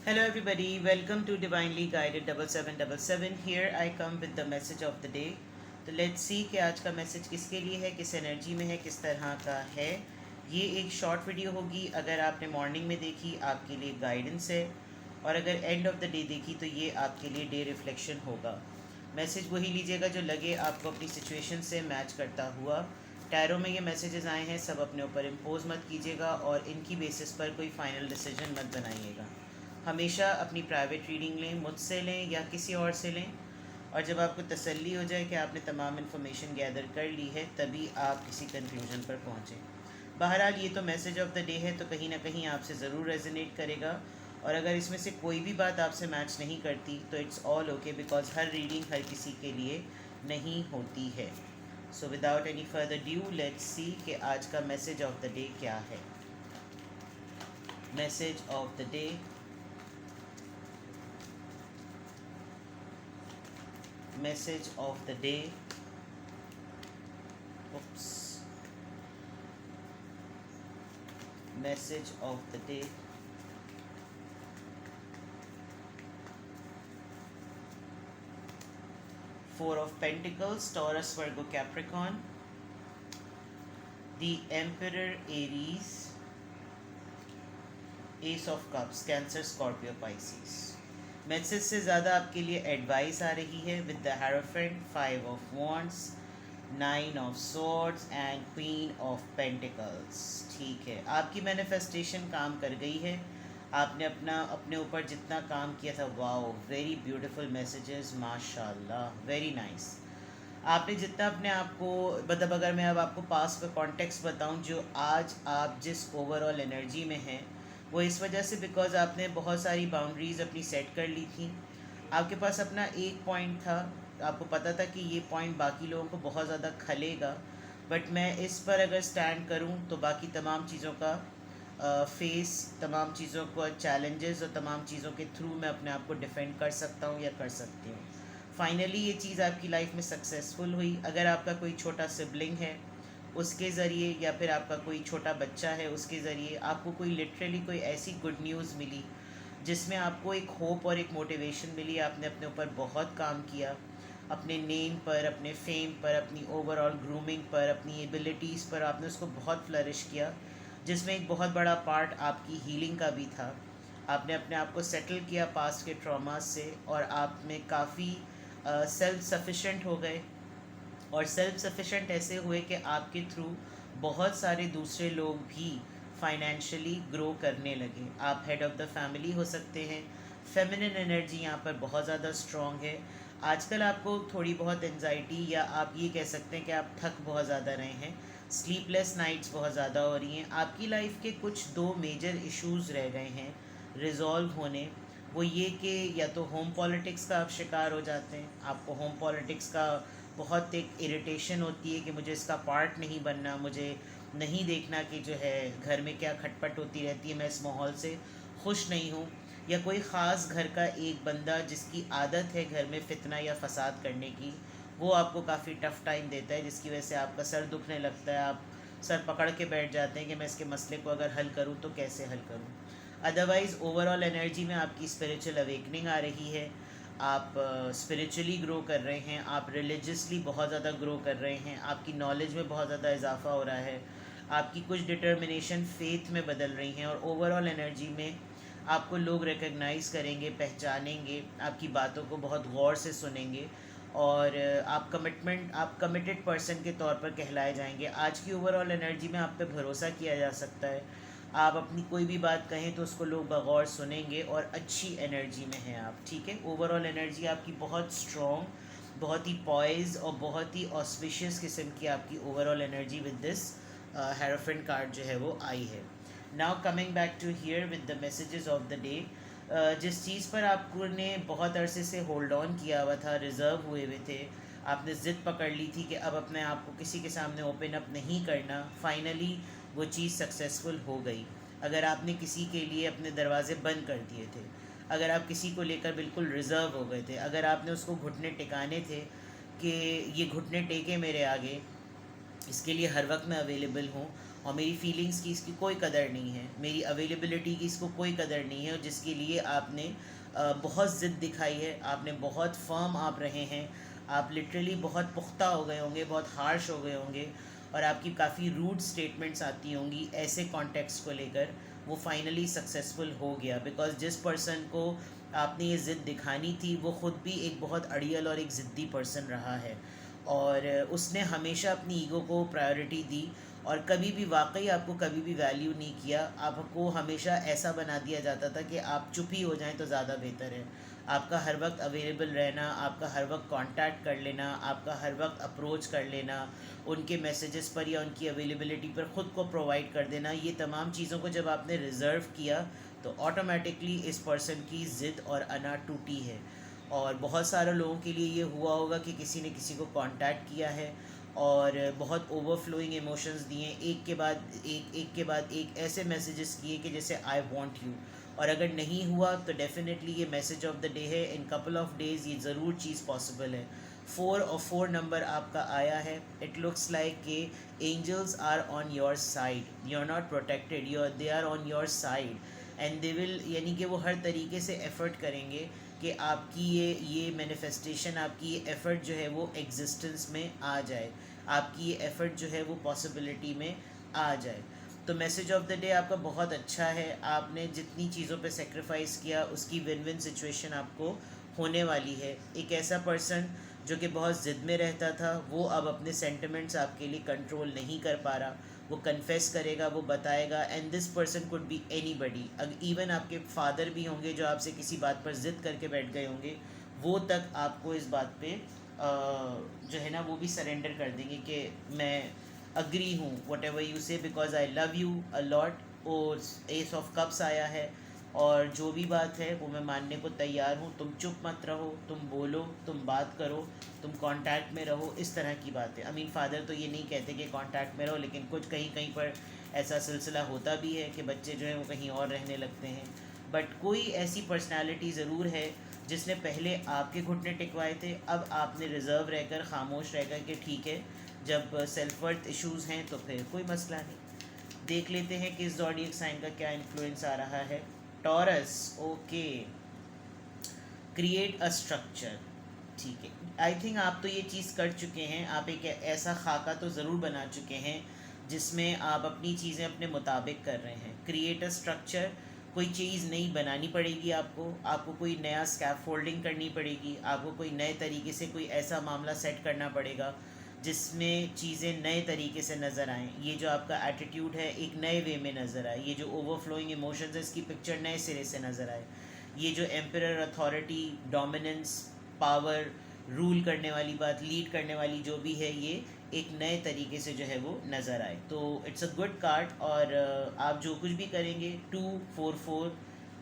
Hello, everybody. Welcome to Divinely Guided 7777. Here I come with the message of the day. तो let's see कि आज का message किसके लिए है, किस एनर्जी में है, किस तरह का है। ये एक शॉर्ट वीडियो होगी। अगर आपने मॉर्निंग में देखी आपके लिए गाइडेंस है, और अगर एंड ऑफ द डे देखी तो ये आपके लिए डे रिफ्लेक्शन होगा। मैसेज वही लीजिएगा जो लगे आपको अपनी सिचुएशन से मैच करता हुआ। टैरो में ये मैसेजेस आए हैं, सब अपने ऊपर इम्पोज मत कीजिएगा और इनकी बेसिस पर कोई फाइनल डिसीजन मत बनाइएगा। हमेशा अपनी प्राइवेट रीडिंग लें, मुझसे लें या किसी और से लें, और जब आपको तसल्ली हो जाए कि आपने तमाम इन्फॉर्मेशन गैदर कर ली है तभी आप किसी कंक्लूजन पर पहुँचें। बहरहाल ये तो मैसेज ऑफ द डे है, तो कहीं ना कहीं आपसे ज़रूर रेजोनेट करेगा। और अगर इसमें से कोई भी बात आपसे मैच नहीं करती तो इट्स ऑल ओके, बिकॉज हर रीडिंग हर किसी के लिए नहीं होती है। So without any further due let's see कि आज का मैसेज ऑफ द डे क्या है। Message of the day, message of the day. Oops. Message of the day. Four of Pentacles, Taurus, Virgo, Capricorn. The Emperor, Aries. Ace of Cups, Cancer, Scorpio, Pisces. Message से ज़्यादा आपके लिए advice आ रही है with the hierophant, 5 of wands, 9 of swords and queen of pentacles. ठीक है, आपकी manifestation काम कर गई है। आपने अपने ऊपर जितना काम किया था, वाओ, वेरी ब्यूटीफुल मैसेजेस, माशाल्लाह, वेरी नाइस। आपने जितना अपने आप को, मतलब अगर मैं अब आपको पास्ट का कॉन्टेक्स्ट बताऊं, जो आज आप जिस ओवरऑल एनर्जी में हैं वो इस वजह से बिकॉज आपने बहुत सारी बाउंड्रीज़ अपनी सेट कर ली थी। आपके पास अपना एक पॉइंट था, आपको पता था कि ये पॉइंट बाकी लोगों को बहुत ज़्यादा खलेगा, बट मैं इस पर अगर स्टैंड करूं तो बाकी तमाम चीज़ों का फेस, तमाम चीज़ों को चैलेंजेस और तमाम चीज़ों के थ्रू मैं अपने आप को डिफेंड कर सकता हूं या कर सकती हूं। फाइनली ये चीज़ आपकी लाइफ में सक्सेसफुल हुई। अगर आपका कोई छोटा सिबलिंग है उसके ज़रिए, या फिर आपका कोई छोटा बच्चा है उसके ज़रिए आपको कोई लिटरली कोई ऐसी गुड न्यूज़ मिली जिसमें आपको एक होप और एक मोटिवेशन मिली। आपने अपने ऊपर बहुत काम किया, अपने नेम पर, अपने फेम पर, अपनी ओवरऑल ग्रूमिंग पर, अपनी एबिलिटीज़ पर आपने उसको बहुत फ्लरिश किया, जिसमें एक बहुत बड़ा पार्ट आपकी हीलिंग का भी था। आपने अपने आप को सेटल किया पास्ट के ट्रॉमास से, और आप में काफ़ी सेल्फ सफिशेंट हो गए। और सेल्फ सफिशेंट ऐसे हुए कि आपके थ्रू बहुत सारे दूसरे लोग भी फाइनेंशियली ग्रो करने लगे। आप हेड ऑफ़ द फैमिली हो सकते हैं। फेमिनिन एनर्जी यहाँ पर बहुत ज़्यादा स्ट्रॉन्ग है। आजकल आपको थोड़ी बहुत एंजाइटी, या आप ये कह सकते हैं कि आप थक बहुत ज़्यादा रहे हैं, स्लीपलेस नाइट्स बहुत ज़्यादा हो रही हैं। आपकी लाइफ के कुछ दो मेजर इश्यूज़ रह गए हैं रिजॉल्व होने। वो ये कि या तो होम पॉलिटिक्स का आप शिकार हो जाते हैं, आपको होम पॉलिटिक्स का बहुत एक इरिटेशन होती है कि मुझे इसका पार्ट नहीं बनना, मुझे नहीं देखना कि जो है घर में क्या खटपट होती रहती है, मैं इस माहौल से खुश नहीं हूँ। या कोई ख़ास घर का एक बंदा जिसकी आदत है घर में फितना या फसाद करने की, वो आपको काफ़ी टफ़ टाइम देता है, जिसकी वजह से आपका सर दुखने लगता है। आप सर पकड़ के बैठ जाते हैं कि मैं इसके मसले को अगर हल करूँ तो कैसे हल करूँ। अदरवाइज़ ओवरऑल एनर्जी में आपकी स्पिरिचुअल अवेकनिंग आ रही है। आप स्पिरिचुअली ग्रो कर रहे हैं, आप रिलीजियसली बहुत ज़्यादा ग्रो कर रहे हैं, आपकी नॉलेज में बहुत ज़्यादा इजाफा हो रहा है, आपकी कुछ डिटर्मिनेशन फेथ में बदल रही हैं, और ओवरऑल एनर्जी में आपको लोग रिकग्नाइज़ करेंगे, पहचानेंगे, आपकी बातों को बहुत गौर से सुनेंगे, और आप कमिटेड पर्सन के तौर पर कहलाए जाएंगे। आज की ओवरऑल एनर्जी में आप पे भरोसा किया जा सकता है। आप अपनी कोई भी बात कहें तो उसको लोग बगौर सुनेंगे, और अच्छी एनर्जी में हैं आप। ठीक है, ओवरऑल एनर्जी आपकी बहुत स्ट्रॉन्ग, बहुत ही पॉइज और बहुत ही ऑस्पिशियस किस्म की आपकी overall energy with this hierophant card जो है वो आई है। Now coming back to here with the messages of the day. जिस चीज़ पर आपने बहुत अरसे से होल्ड ऑन किया हुआ था, रिज़र्व हुए हुए थे, आपने ज़िद पकड़ ली थी कि अब अपने आप को किसी के सामने ओपन अप नहीं करना, फाइनली वो चीज़ सक्सेसफुल हो गई। अगर आपने किसी के लिए अपने दरवाज़े बंद कर दिए थे, अगर आप किसी को लेकर बिल्कुल रिज़र्व हो गए थे, अगर आपने उसको घुटने टिकाने थे कि ये घुटने टेके मेरे आगे, इसके लिए हर वक्त मैं अवेलेबल हूँ, और मेरी फीलिंग्स की इसकी कोई कदर नहीं है, मेरी अवेलेबिलिटी की इसको कोई कदर नहीं है, और जिसके लिए आपने बहुत ज़िद दिखाई है, आपने बहुत फर्म आप रहे हैं, आप लिटरली बहुत पुख्ता हो गए होंगे, बहुत हार्श हो गए होंगे, और आपकी काफ़ी रूड स्टेटमेंट्स आती होंगी ऐसे कॉन्टेक्स्ट को लेकर, वो फाइनली सक्सेसफुल हो गया। बिकॉज जिस पर्सन को आपने ये ज़िद दिखानी थी वो ख़ुद भी एक बहुत अड़ियल और एक ज़िद्दी पर्सन रहा है, और उसने हमेशा अपनी ईगो को प्रायोरिटी दी, और कभी भी वाकई आपको कभी भी वैल्यू नहीं किया। आपको हमेशा ऐसा बना दिया जाता था कि आप चुप ही हो जाएं तो ज़्यादा बेहतर है। आपका हर वक्त अवेलेबल रहना, आपका हर वक्त कांटेक्ट कर लेना, आपका हर वक्त अप्रोच कर लेना, उनके मैसेजेस पर या उनकी अवेलेबिलिटी पर ख़ुद को प्रोवाइड कर देना, ये तमाम चीज़ों को जब आपने रिज़र्व किया तो ऑटोमेटिकली इस पर्सन की ज़िद और अना टूटी है। और बहुत सारे लोगों के लिए ये हुआ होगा कि किसी ने किसी को कांटेक्ट किया है और बहुत ओवरफ्लोइंग इमोशंस दिए, एक के बाद एक ऐसे मैसेजेस किए कि जैसे आई वांट यू, और अगर नहीं हुआ तो डेफिनेटली ये मैसेज ऑफ द डे है, इन कपल ऑफ डेज़ ये ज़रूर चीज़ पॉसिबल है। 4 नंबर आपका आया है। इट लुक्स लाइक कि angels are on your side, you are not protected, they are on your side, and they will, यानी कि वो हर तरीके से एफ़र्ट करेंगे कि आपकी ये मैनिफेस्टेशन, आपकी ये एफ़र्ट जो है वो एग्जिस्टेंस में आ जाए, आपकी ये एफ़र्ट जो है वो पॉसिबिलिटी में आ जाए। तो मैसेज ऑफ द डे आपका बहुत अच्छा है। आपने जितनी चीज़ों पे सेक्रीफाइस किया उसकी विन विन सिचुएशन आपको होने वाली है। एक ऐसा पर्सन जो कि बहुत ज़िद में रहता था, वो अब अपने सेंटिमेंट्स आपके लिए कंट्रोल नहीं कर पा रहा, वो कन्फेस करेगा, वो बताएगा, and this person could be anybody. Even आपके फादर भी होंगे जो आपसे किसी बात पर ज़िद करके बैठ गए होंगे, वो तक आपको इस बात पे जो है ना वो भी सरेंडर कर देंगे कि मैं अग्री हूँ वट एवर यू से, because I love you a lot. और एस ऑफ कप्स आया है, और जो भी बात है वो मैं मानने को तैयार हूँ। तुम चुप मत रहो, तुम बोलो, तुम बात करो, तुम कांटेक्ट में रहो, इस तरह की बात है। आई मीन फादर तो ये नहीं कहते कि कांटेक्ट में रहो, लेकिन कुछ कहीं कहीं पर ऐसा सिलसिला होता भी है कि बच्चे जो हैं वो कहीं और रहने लगते हैं। बट कोई ऐसी पर्सनालिटी ज़रूर है जिसने पहले आपके घुटने टिकवाए थे, अब आपने रिज़र्व रहकर, खामोश रहकर कि ठीक है, जब सेल्फ वर्थ इश्यूज़ हैं तो फिर कोई मसला नहीं। देख लेते हैं कि इस ज़ोडिएक साइन का क्या इन्फ्लुएंस आ रहा है। Taurus, okay, create a structure, ठीक है। आई थिंक आप तो ये चीज़ कर चुके हैं, आप एक ऐसा खाका तो ज़रूर बना चुके हैं जिसमें आप अपनी चीज़ें अपने मुताबिक कर रहे हैं। क्रिएट अ स्ट्रक्चर, कोई चीज़ नई बनानी पड़ेगी आपको कोई नया स्कैफोल्डिंग करनी पड़ेगी, आपको कोई नए तरीके से कोई ऐसा मामला सेट करना पड़ेगा जिसमें चीज़ें नए तरीके से नज़र आएँ। ये जो आपका एटीट्यूड है एक नए वे में नज़र आए, ये जो ओवरफ्लोइंग इमोशंस है इसकी पिक्चर नए सिरे से नज़र आए, ये जो emperor, authority, dominance, power, rule करने वाली बात, लीड करने वाली जो भी है, ये एक नए तरीके से जो है वो नज़र आए। तो इट्स अ गुड कार्ड। और आप जो कुछ भी करेंगे, 2 4 4,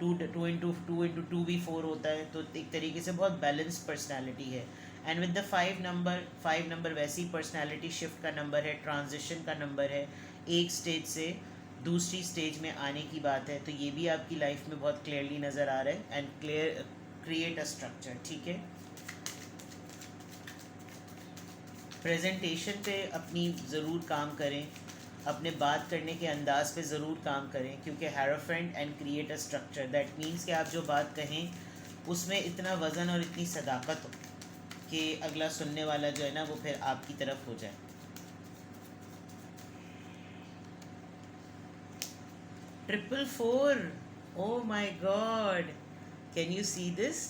2 भी 4 होता है, तो एक तरीके से बहुत बैलेंस पर्सनैलिटी है। एंड विद द 5 नंबर वैसी पर्सनैलिटी शिफ्ट का नंबर है, ट्रांजिशन का नंबर है, एक स्टेज से दूसरी स्टेज में आने की बात है। तो ये भी आपकी लाइफ में बहुत क्लियरली नज़र आ रहा है। एंड क्रिएट अ स्ट्रक्चर, ठीक है। प्रेजेंटेशन पे अपनी ज़रूर काम करें, अपने बात करने के अंदाज पे ज़रूर काम करें, क्योंकि hierophant and create a structure, that means कि आप जो बात कहें उसमें इतना वज़न और इतनी सदाकत हो कि अगला सुनने वाला जो है ना वो फिर आपकी तरफ हो जाए। Triple 4, oh my god, can you see this?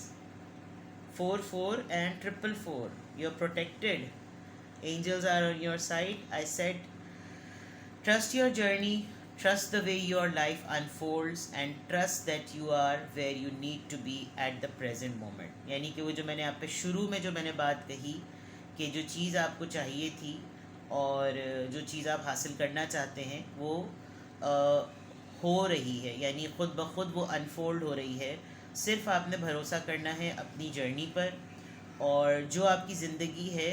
4 4 and 4 you're protected, angels are on your side. I said trust your journey, trust the way your life unfolds, and trust that you are where you need to be at the present moment. यानी कि वो जो मैंने आप पे शुरू में जो मैंने बात कही कि जो चीज़ आपको चाहिए थी और जो चीज़ आप हासिल करना चाहते हैं वो हो रही है, यानी ख़ुद ब खुद वो अनफोल्ड हो रही है। सिर्फ आपने भरोसा करना है अपनी जर्नी पर, और जो आपकी ज़िंदगी है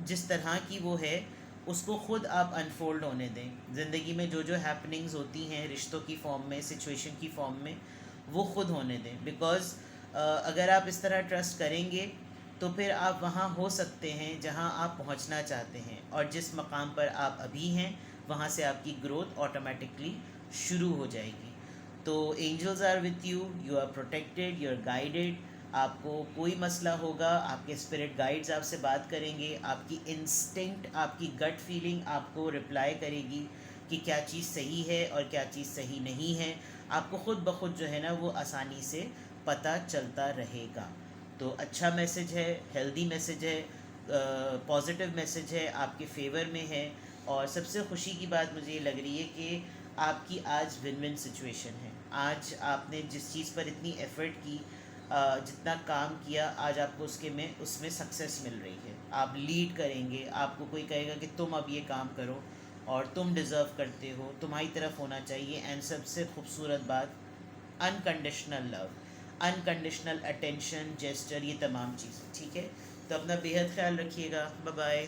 जिस तरह की वो है उसको ख़ुद आप अनफोल्ड होने दें। ज़िंदगी में जो जो हैपनिंग्स होती हैं रिश्तों की फॉर्म में, सिचुएशन की फॉर्म में, वो ख़ुद होने दें। बिकॉज़ अगर आप इस तरह ट्रस्ट करेंगे तो फिर आप वहाँ हो सकते हैं जहाँ आप पहुँचना चाहते हैं, और जिस मकाम पर आप अभी हैं वहाँ से आपकी ग्रोथ ऑटोमेटिकली शुरू हो जाएगी। तो angels are with you, you are protected, you are guided. आपको कोई मसला होगा, आपके स्पिरिट गाइड्स आपसे बात करेंगे, आपकी इंस्टिंक्ट, आपकी गट फीलिंग आपको रिप्लाई करेगी कि क्या चीज़ सही है और क्या चीज़ सही नहीं है। आपको ख़ुद ब खुद जो है ना वो आसानी से पता चलता रहेगा। तो अच्छा मैसेज है, हेल्दी मैसेज है, पॉजिटिव मैसेज है, आपके फेवर में है। और सबसे खुशी की बात मुझे ये लग रही है कि आपकी आज विन विन सिचुएशन है। आज आपने जिस चीज़ पर इतनी एफ़र्ट की, जितना काम किया, आज आपको उसमें सक्सेस मिल रही है। आप लीड करेंगे, आपको कोई कहेगा कि तुम अब ये काम करो और तुम डिज़र्व करते हो, तुम्हारी तरफ होना चाहिए। एंड सबसे खूबसूरत बात, unconditional love, unconditional attention, gesture, ये तमाम चीज़ें। ठीक है, तो अपना बेहद ख्याल रखिएगा। Bye bye.